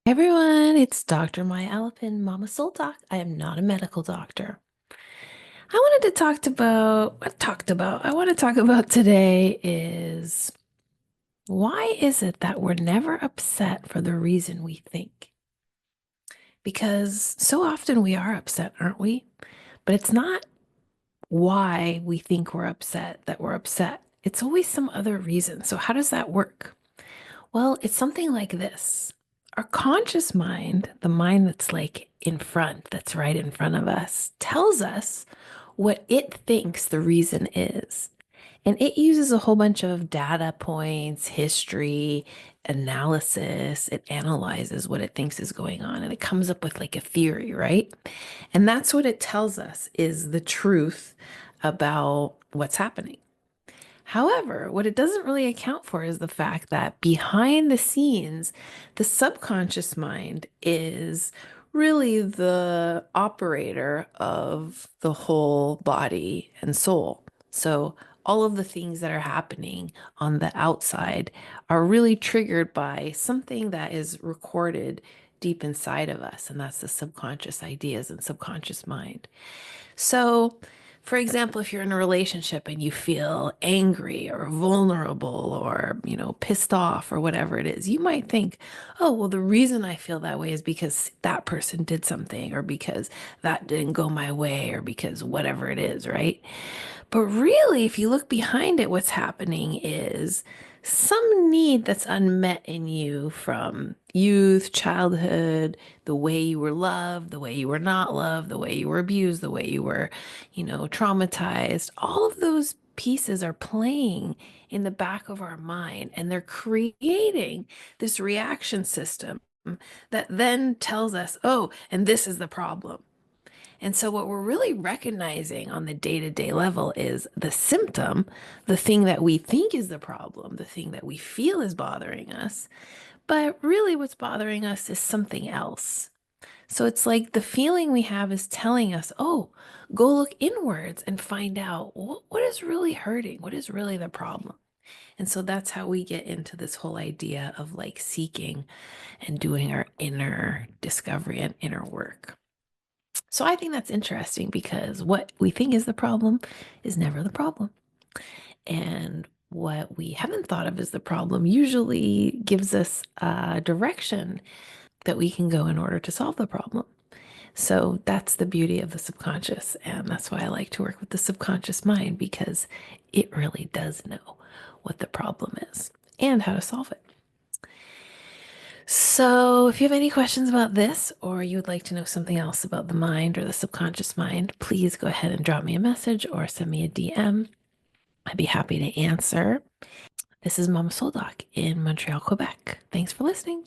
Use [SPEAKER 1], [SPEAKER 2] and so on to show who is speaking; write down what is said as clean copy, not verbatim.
[SPEAKER 1] Everyone, it's Dr. Maya Alapin, Mama Soul Doc. I am not a medical doctor. I wanted to I want to talk about today is why is it that we're never upset for the reason we think? Because so often we are upset, aren't we? But it's not why we think we're upset that we're upset. It's always some other reason. So how does that work? Well, it's something like this. Our conscious mind, the mind that's like in front, that's right in front of us, tells us what it thinks the reason is. And it uses a whole bunch of data points, history, analysis. It analyzes what it thinks is going on and it comes up with like a theory, right? And that's what it tells us is the truth about what's happening. However, what it doesn't really account for is the fact that behind the scenes, the subconscious mind is really the operator of the whole body and soul. So, all of the things that are happening on the outside are really triggered by something that is recorded deep inside of us, and that's the subconscious ideas and subconscious mind. So, for example, if you're in a relationship and you feel angry or vulnerable or, pissed off or whatever it is, you might think, oh, well, the reason I feel that way is because that person did something or because that didn't go my way or because whatever it is, right? But really, if you look behind it, what's happening is some need that's unmet in you from youth, childhood, the way you were loved, the way you were not loved, the way you were abused, the way you were, traumatized. All of those pieces are playing in the back of our mind and they're creating this reaction system that then tells us, oh, and this is the problem. And so, what we're really recognizing on the day to day level is the symptom, the thing that we think is the problem, the thing that we feel is bothering us. But really, what's bothering us is something else. So, it's like the feeling we have is telling us, oh, go look inwards and find out what is really hurting? What is really the problem? And so that's how we get into this whole idea of like seeking and doing our inner discovery and inner work. So I think that's interesting because what we think is the problem is never the problem. And what we haven't thought of as the problem usually gives us a direction that we can go in order to solve the problem. So that's the beauty of the subconscious. And that's why I like to work with the subconscious mind because it really does know what the problem is and how to solve it. So, if you have any questions about this, or you would like to know something else about the mind or the subconscious mind, please go ahead and drop me a message or send me a DM. I'd be happy to answer. This is Mama Soul Doc in Montreal, Quebec. Thanks for listening.